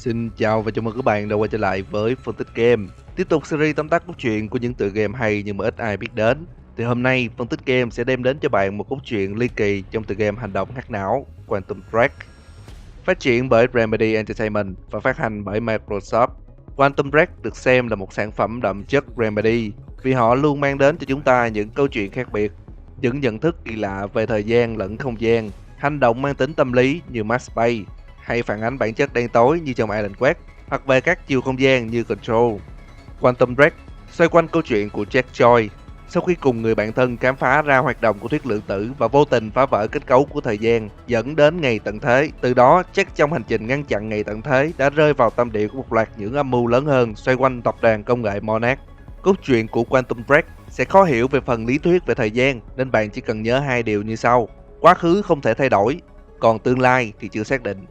Xin chào và chào mừng các bạn đã quay trở lại với Phân tích Game. Tiếp tục series tóm tắt cốt truyện của những tựa game hay nhưng mà ít ai biết đến. Thì hôm nay Phân tích Game sẽ đem đến cho bạn một cốt truyện ly kỳ trong tựa game hành động hack não Quantum Break. Phát triển bởi Remedy Entertainment và phát hành bởi Microsoft. Quantum Break được xem là một sản phẩm đậm chất Remedy vì họ luôn mang đến cho chúng ta những câu chuyện khác biệt, những nhận thức kỳ lạ về thời gian lẫn không gian, hành động mang tính tâm lý như Max Payne, hay phản ánh bản chất đen tối như trong Alan Wake, hoặc về các chiều không gian như Control. Quantum Break xoay quanh câu chuyện của Jack Joy sau khi cùng người bạn thân khám phá ra hoạt động của thuyết lượng tử và vô tình phá vỡ kết cấu của thời gian dẫn đến ngày tận thế. Từ đó, Jack trong hành trình ngăn chặn ngày tận thế đã rơi vào tâm địa của một loạt những âm mưu lớn hơn xoay quanh tập đoàn công nghệ Monarch. Cốt truyện của Quantum Break sẽ khó hiểu về phần lý thuyết về thời gian nên bạn chỉ cần nhớ hai điều như sau: quá khứ không thể thay đổi, còn tương lai thì chưa xác định.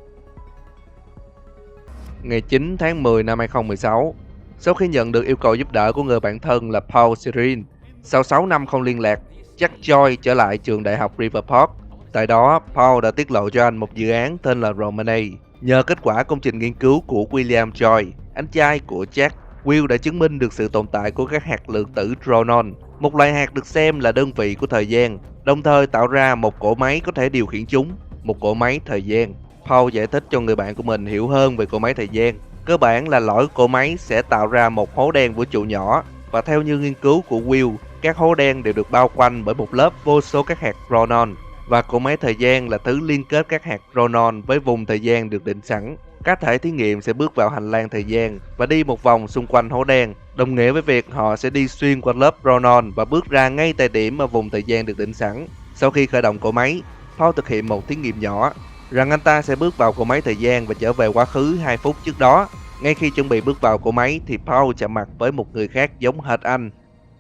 Ngày 9 tháng 10 năm 2016, sau khi nhận được yêu cầu giúp đỡ của người bạn thân là Paul Sirin, sau 6 năm không liên lạc, Jack Joy trở lại trường đại học Riverpark. Tại đó, Paul đã tiết lộ cho anh một dự án tên là Romane. Nhờ kết quả công trình nghiên cứu của William Joy, anh trai của Jack, Will đã chứng minh được sự tồn tại của các hạt lượng tử Tronon, một loại hạt được xem là đơn vị của thời gian, đồng thời tạo ra một cỗ máy có thể điều khiển chúng, một cỗ máy thời gian. Paul giải thích cho người bạn của mình hiểu hơn về cỗ máy thời gian. Cơ bản là lõi cỗ máy sẽ tạo ra một hố đen vũ trụ nhỏ, và theo như nghiên cứu của Will, các hố đen đều được bao quanh bởi một lớp vô số các hạt Ronon, và cỗ máy thời gian là thứ liên kết các hạt Ronon với vùng thời gian được định sẵn. Các thể thí nghiệm sẽ bước vào hành lang thời gian và đi một vòng xung quanh hố đen, đồng nghĩa với việc họ sẽ đi xuyên qua lớp Ronon và bước ra ngay tại điểm mà vùng thời gian được định sẵn. Sau khi khởi động cỗ máy, Paul thực hiện một thí nghiệm nhỏ rằng anh ta sẽ bước vào cỗ máy thời gian và trở về quá khứ 2 phút trước đó. Ngay khi chuẩn bị bước vào cỗ máy thì Paul chạm mặt với một người khác giống hệt anh.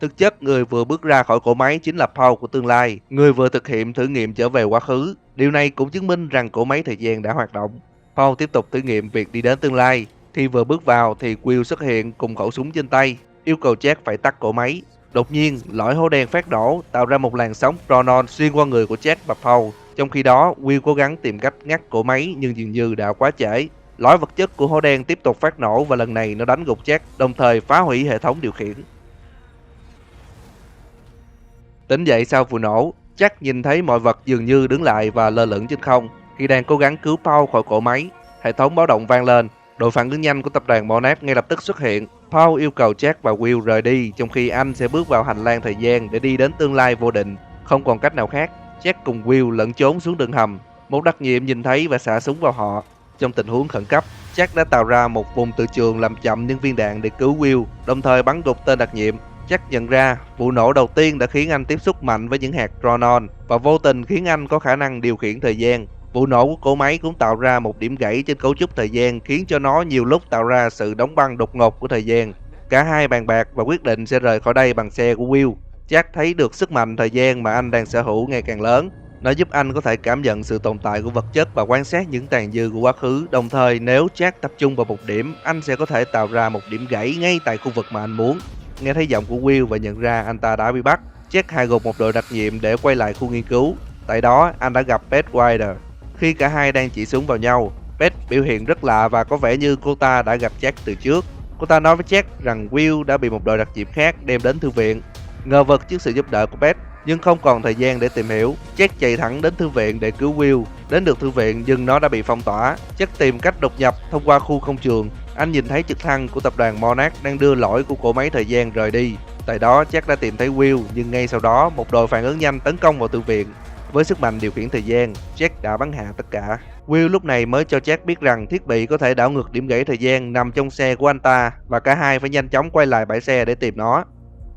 Thực chất, người vừa bước ra khỏi cỗ máy chính là Paul của tương lai, người vừa thực hiện thử nghiệm trở về quá khứ. Điều này cũng chứng minh rằng cỗ máy thời gian đã hoạt động. Paul tiếp tục thử nghiệm việc đi đến tương lai. Khi vừa bước vào thì Will xuất hiện cùng khẩu súng trên tay, yêu cầu Jack phải tắt cỗ máy. Đột nhiên, lõi hố đen phát nổ, tạo ra một làn sóng Pronon xuyên qua người của Jack và Paul. Trong khi đó, Will cố gắng tìm cách ngắt cỗ máy nhưng dường như đã quá trễ. Lõi vật chất của hố đen tiếp tục phát nổ và lần này nó đánh gục Jack, đồng thời phá hủy hệ thống điều khiển. Tỉnh dậy sau vụ nổ, Jack nhìn thấy mọi vật dường như đứng lại và lơ lửng trên không. Khi đang cố gắng cứu Paul khỏi cỗ máy, hệ thống báo động vang lên. Đội phản ứng nhanh của tập đoàn Monarch ngay lập tức xuất hiện. Paul yêu cầu Jack và Will rời đi, trong khi anh sẽ bước vào hành lang thời gian để đi đến tương lai vô định. Không còn cách nào khác, Jack cùng Will lẫn trốn xuống đường hầm. Một đặc nhiệm nhìn thấy và xả súng vào họ. Trong tình huống khẩn cấp, Jack đã tạo ra một vùng từ trường làm chậm những viên đạn để cứu Will, đồng thời bắn gục tên đặc nhiệm. Jack nhận ra vụ nổ đầu tiên đã khiến anh tiếp xúc mạnh với những hạt Ronon và vô tình khiến anh có khả năng điều khiển thời gian. Vụ nổ của cỗ máy cũng tạo ra một điểm gãy trên cấu trúc thời gian, khiến cho nó nhiều lúc tạo ra sự đóng băng đột ngột của thời gian. Cả hai bàn bạc và quyết định sẽ rời khỏi đây bằng xe của Will. Jack thấy được sức mạnh thời gian mà anh đang sở hữu ngày càng lớn. Nó giúp anh có thể cảm nhận sự tồn tại của vật chất và quan sát những tàn dư của quá khứ. Đồng thời, nếu Jack tập trung vào một điểm, anh sẽ có thể tạo ra một điểm gãy ngay tại khu vực mà anh muốn. Nghe thấy giọng của Will và nhận ra anh ta đã bị bắt, Jack hạ gục một đội đặc nhiệm để quay lại khu nghiên cứu. Tại đó, anh đã gặp Beth Wilder. Khi cả hai đang chỉ súng vào nhau, Beth biểu hiện rất lạ và có vẻ như cô ta đã gặp Jack từ trước. Cô ta nói với Jack rằng Will đã bị một đội đặc nhiệm khác đem đến thư viện. Ngờ vực trước sự giúp đỡ của Beth, nhưng không còn thời gian để tìm hiểu, Jack chạy thẳng đến thư viện để cứu Will. Đến được thư viện nhưng nó đã bị phong tỏa. Jack tìm cách đột nhập thông qua khu công trường. Anh nhìn thấy trực thăng của tập đoàn Monarch đang đưa lõi của cỗ máy thời gian rời đi. Tại đó, Jack đã tìm thấy Will, nhưng ngay sau đó một đội phản ứng nhanh tấn công vào thư viện. Với sức mạnh điều khiển thời gian, Jack đã bắn hạ tất cả. Will lúc này mới cho Jack biết rằng thiết bị có thể đảo ngược điểm gãy thời gian nằm trong xe của anh ta, và cả hai phải nhanh chóng quay lại bãi xe để tìm nó.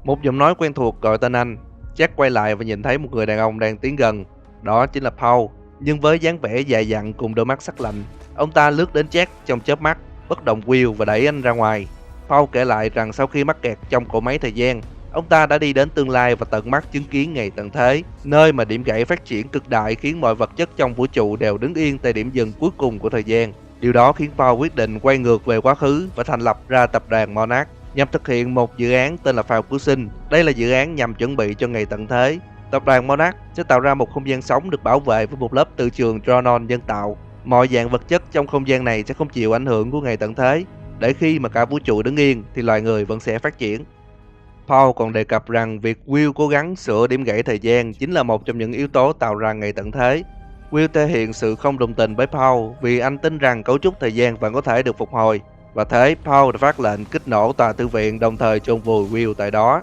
Một giọng nói quen thuộc gọi tên anh. Jack quay lại và nhìn thấy một người đàn ông đang tiến gần. Đó chính là Paul, nhưng với dáng vẻ dày dặn cùng đôi mắt sắc lạnh. Ông ta lướt đến Jack trong chớp mắt, bất động Will và đẩy anh ra ngoài. Paul kể lại rằng sau khi mắc kẹt trong cỗ máy thời gian, ông ta đã đi đến tương lai và tận mắt chứng kiến ngày tận thế, nơi mà điểm gãy phát triển cực đại khiến mọi vật chất trong vũ trụ đều đứng yên tại điểm dừng cuối cùng của thời gian. Điều đó khiến Paul quyết định quay ngược về quá khứ và thành lập ra tập đoàn Monarch nhằm thực hiện một dự án tên là Phao Cứu Sinh. Đây là dự án nhằm chuẩn bị cho ngày tận thế. Tập đoàn Monarch sẽ tạo ra một không gian sống được bảo vệ với một lớp từ trường Ronon nhân tạo. Mọi dạng vật chất trong không gian này sẽ không chịu ảnh hưởng của ngày tận thế. Để khi mà cả vũ trụ đứng yên thì loài người vẫn sẽ phát triển. Paul còn đề cập rằng việc Will cố gắng sửa điểm gãy thời gian chính là một trong những yếu tố tạo ra ngày tận thế. Will thể hiện sự không đồng tình với Paul vì anh tin rằng cấu trúc thời gian vẫn có thể được phục hồi. Và thế, Paul đã phát lệnh kích nổ tòa thư viện, đồng thời chôn vùi Will tại đó.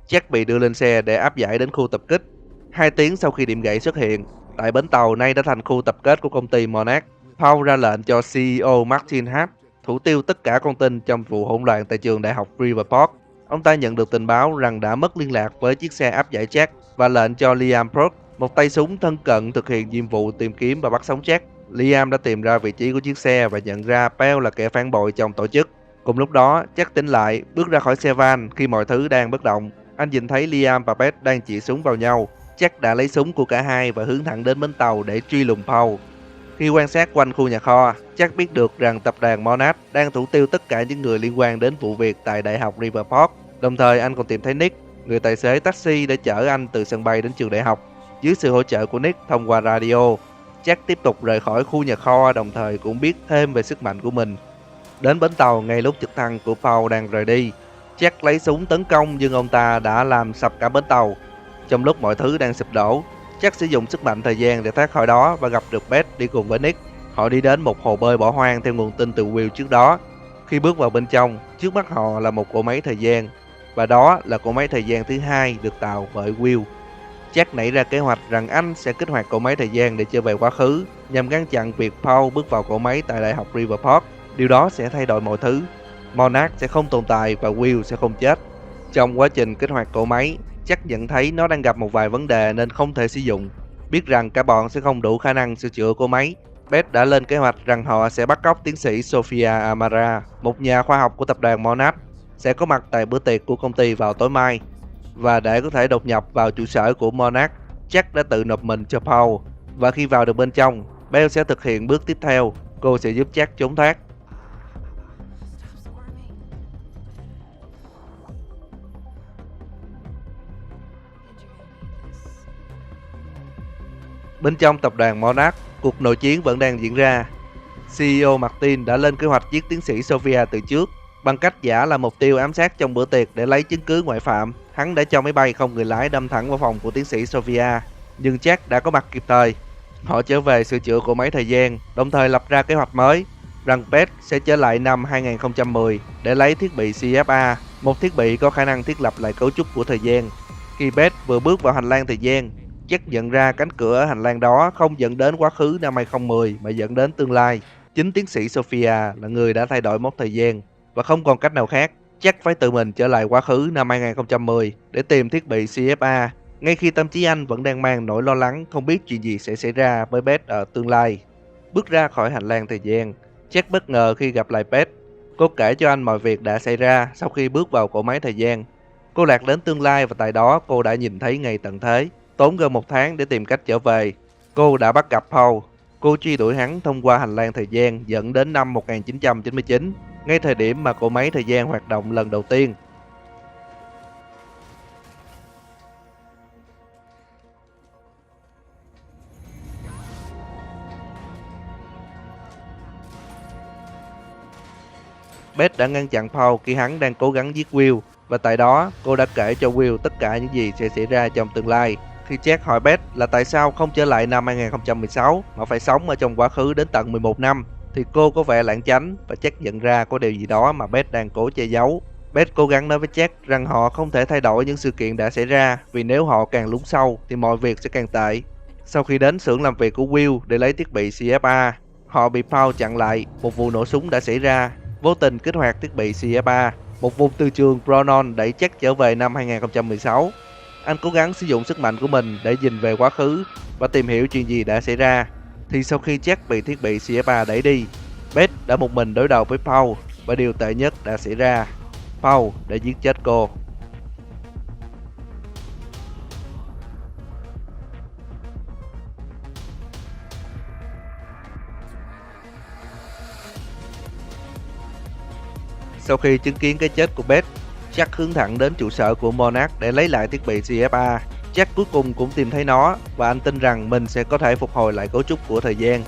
Jack bị đưa lên xe để áp giải đến khu tập kích. 2 tiếng sau khi điểm gãy xuất hiện, tại bến tàu nay đã thành khu tập kết của công ty Monarch, Paul ra lệnh cho CEO Martin Hart thủ tiêu tất cả con tin trong vụ hỗn loạn tại trường đại học Riverport. Ông ta nhận được tình báo rằng đã mất liên lạc với chiếc xe áp giải Jack và lệnh cho Liam Prost, một tay súng thân cận, thực hiện nhiệm vụ tìm kiếm và bắt sống Jack. Liam đã tìm ra vị trí của chiếc xe và nhận ra Paul là kẻ phản bội trong tổ chức. Cùng lúc đó, Jack tỉnh lại, bước ra khỏi xe van khi mọi thứ đang bất động. Anh nhìn thấy Liam và Beth đang chĩa súng vào nhau. Jack đã lấy súng của cả hai và hướng thẳng đến bến tàu để truy lùng Paul. Khi quan sát quanh khu nhà kho, Jack biết được rằng tập đoàn Monarch đang thủ tiêu tất cả những người liên quan đến vụ việc tại Đại học Riverport. Đồng thời anh còn tìm thấy Nick, người tài xế taxi để chở anh từ sân bay đến trường đại học. Dưới sự hỗ trợ của Nick thông qua radio, Jack tiếp tục rời khỏi khu nhà kho, đồng thời cũng biết thêm về sức mạnh của mình. Đến bến tàu ngay lúc trực thăng của Paul đang rời đi, Jack lấy súng tấn công nhưng ông ta đã làm sập cả bến tàu. Trong lúc mọi thứ đang sụp đổ, Jack sử dụng sức mạnh thời gian để thoát khỏi đó và gặp được Beth đi cùng với Nick. Họ đi đến một hồ bơi bỏ hoang theo nguồn tin từ Will trước đó. Khi bước vào bên trong, trước mắt họ là một cỗ máy thời gian, và đó là cỗ máy thời gian thứ hai được tạo bởi Will. Jack nảy ra kế hoạch rằng anh sẽ kích hoạt cỗ máy thời gian để trở về quá khứ nhằm ngăn chặn việc Paul bước vào cỗ máy tại Đại học Riverport. Điều đó sẽ thay đổi mọi thứ. Monarch sẽ không tồn tại và Will sẽ không chết. Trong quá trình kích hoạt cỗ máy, Jack nhận thấy nó đang gặp một vài vấn đề nên không thể sử dụng. Biết rằng cả bọn sẽ không đủ khả năng sửa chữa cỗ máy, Beth đã lên kế hoạch rằng họ sẽ bắt cóc tiến sĩ Sophia Amara, một nhà khoa học của tập đoàn Monarch, sẽ có mặt tại bữa tiệc của công ty vào tối mai. Và để có thể đột nhập vào trụ sở của Monarch, Jack đã tự nộp mình cho Paul. Và khi vào được bên trong, Belle sẽ thực hiện bước tiếp theo. Cô sẽ giúp Jack trốn thoát. Bên trong tập đoàn Monarch, cuộc nội chiến vẫn đang diễn ra. CEO Martin đã lên kế hoạch giết tiến sĩ Sophia từ trước. Bằng cách giả là mục tiêu ám sát trong bữa tiệc để lấy chứng cứ ngoại phạm, hắn đã cho máy bay không người lái đâm thẳng vào phòng của tiến sĩ Sophia. Nhưng Jack đã có mặt kịp thời. Họ trở về sửa chữa cỗ máy thời gian, đồng thời lập ra kế hoạch mới rằng Beth sẽ trở lại năm 2010 để lấy thiết bị CFA, một thiết bị có khả năng thiết lập lại cấu trúc của thời gian. Khi Beth vừa bước vào hành lang thời gian, Jack nhận ra cánh cửa ở hành lang đó không dẫn đến quá khứ năm 2010 mà dẫn đến tương lai. Chính tiến sĩ Sophia là người đã thay đổi mốc thời gian và không còn cách nào khác. Jack phải tự mình trở lại quá khứ năm 2010 để tìm thiết bị CFA, ngay khi tâm trí anh vẫn đang mang nỗi lo lắng không biết chuyện gì sẽ xảy ra với Beth ở tương lai. Bước ra khỏi hành lang thời gian, Jack bất ngờ khi gặp lại Beth. Cô kể cho anh mọi việc đã xảy ra sau khi bước vào cỗ máy thời gian. Cô lạc đến tương lai và tại đó cô đã nhìn thấy ngày tận thế. Tốn gần 1 tháng để tìm cách trở về, cô đã bắt gặp Paul. Cô truy đuổi hắn thông qua hành lang thời gian dẫn đến năm 1999, ngay thời điểm mà cỗ máy thời gian hoạt động lần đầu tiên. Beth đã ngăn chặn Paul khi hắn đang cố gắng giết Will, và tại đó cô đã kể cho Will tất cả những gì sẽ xảy ra trong tương lai. Khi Jack hỏi Beth là tại sao không trở lại năm 2016 mà phải sống ở trong quá khứ đến tận 11 năm, thì cô có vẻ lảng tránh và Jack nhận ra có điều gì đó mà Beth đang cố che giấu. Beth cố gắng nói với Jack rằng họ không thể thay đổi những sự kiện đã xảy ra vì nếu họ càng lún sâu thì mọi việc sẽ càng tệ. Sau khi đến xưởng làm việc của Will để lấy thiết bị CFA, họ bị Paul chặn lại. Một vụ nổ súng đã xảy ra, vô tình kích hoạt thiết bị CFA. Một vùng từ trường Pronon đẩy Jack trở về năm 2016. Anh cố gắng sử dụng sức mạnh của mình để nhìn về quá khứ và tìm hiểu chuyện gì đã xảy ra. Thì sau khi Jack bị thiết bị CFA đẩy đi, Beth đã một mình đối đầu với Paul và điều tệ nhất đã xảy ra. Paul đã giết chết cô. Sau khi chứng kiến cái chết của Beth, Jack hướng thẳng đến trụ sở của Monarch để lấy lại thiết bị CFA. Jack cuối cùng cũng tìm thấy nó và anh tin rằng mình sẽ có thể phục hồi lại cấu trúc của thời gian.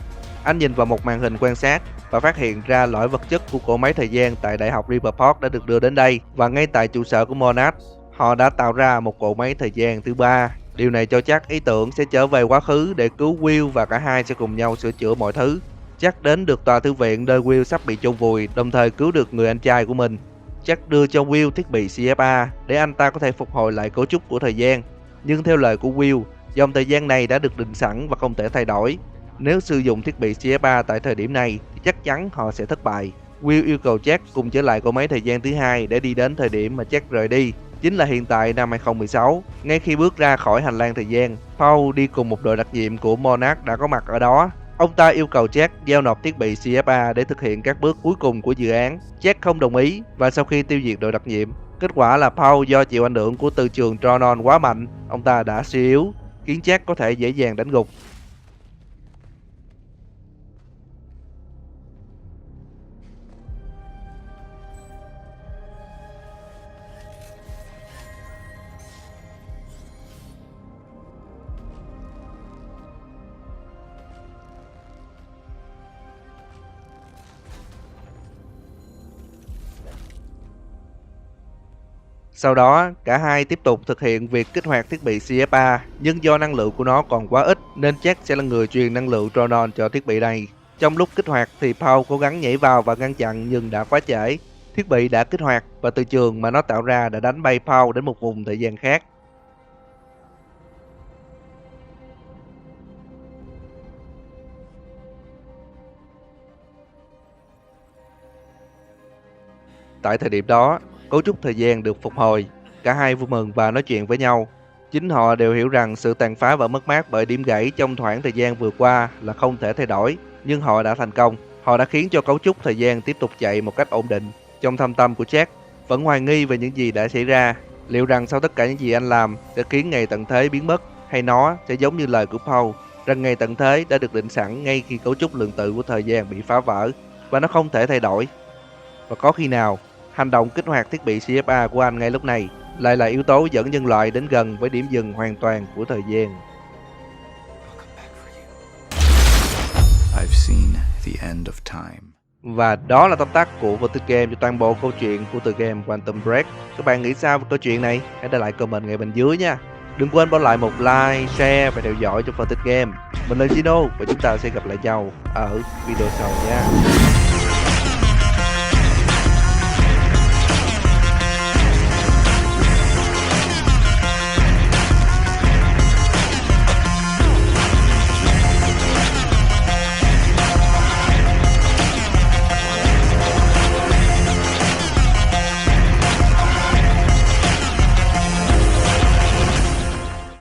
Anh nhìn vào một màn hình quan sát và phát hiện ra lõi vật chất của cỗ máy thời gian tại Đại học Riverport đã được đưa đến đây, và ngay tại trụ sở của Monarch, họ đã tạo ra một cỗ máy thời gian thứ ba. Điều này cho Jack ý tưởng sẽ trở về quá khứ để cứu Will và cả hai sẽ cùng nhau sửa chữa mọi thứ. Jack đến được tòa thư viện nơi Will sắp bị chôn vùi, đồng thời cứu được người anh trai của mình. Jack đưa cho Will thiết bị CFA để anh ta có thể phục hồi lại cấu trúc của thời gian. Nhưng theo lời của Will, dòng thời gian này đã được định sẵn và không thể thay đổi. Nếu sử dụng thiết bị CFA tại thời điểm này thì chắc chắn họ sẽ thất bại. Will yêu cầu Jack cùng trở lại cỗ máy thời gian thứ hai để đi đến thời điểm mà Jack rời đi, chính là hiện tại năm 2016. Ngay khi bước ra khỏi hành lang thời gian, Paul đi cùng một đội đặc nhiệm của Monarch đã có mặt ở đó. Ông ta yêu cầu Jack giao nộp thiết bị CFA để thực hiện các bước cuối cùng của dự án. Jack không đồng ý và sau khi tiêu diệt đội đặc nhiệm, kết quả là Paul do chịu ảnh hưởng của từ trường Tronon quá mạnh, ông ta đã suy yếu, khiến Jack có thể dễ dàng đánh gục. Sau đó, cả hai tiếp tục thực hiện việc kích hoạt thiết bị CFA, nhưng do năng lượng của nó còn quá ít nên Jack sẽ là người truyền năng lượng Tronon cho thiết bị này. Trong lúc kích hoạt thì Paul cố gắng nhảy vào và ngăn chặn nhưng đã quá trễ. Thiết bị đã kích hoạt và từ trường mà nó tạo ra đã đánh bay Paul đến một vùng thời gian khác. Tại thời điểm đó, cấu trúc thời gian được phục hồi. Cả hai vui mừng và nói chuyện với nhau. Chính họ đều hiểu rằng sự tàn phá và mất mát bởi điểm gãy trong khoảng thời gian vừa qua là không thể thay đổi, nhưng họ đã thành công. Họ đã khiến cho cấu trúc thời gian tiếp tục chạy một cách ổn định. Trong thâm tâm của Jack vẫn hoài nghi về những gì đã xảy ra. Liệu rằng sau tất cả những gì anh làm sẽ khiến ngày tận thế biến mất, hay nó sẽ giống như lời của Paul rằng ngày tận thế đã được định sẵn ngay khi cấu trúc lượng tử của thời gian bị phá vỡ và nó không thể thay đổi. Và có khi nào hành động kích hoạt thiết bị CFA của anh ngay lúc này lại là yếu tố dẫn nhân loại đến gần với điểm dừng hoàn toàn của thời gian. I've seen the end of time. Và đó là tóm tắt của Vô Tư Game cho toàn bộ câu chuyện của tựa game Quantum Break. Các bạn nghĩ sao về câu chuyện này? Hãy để lại comment ngay bên dưới nha. Đừng quên bỏ lại một like, share và theo dõi cho Vô Tư Game. Mình là Gino và chúng ta sẽ gặp lại nhau ở video sau nha.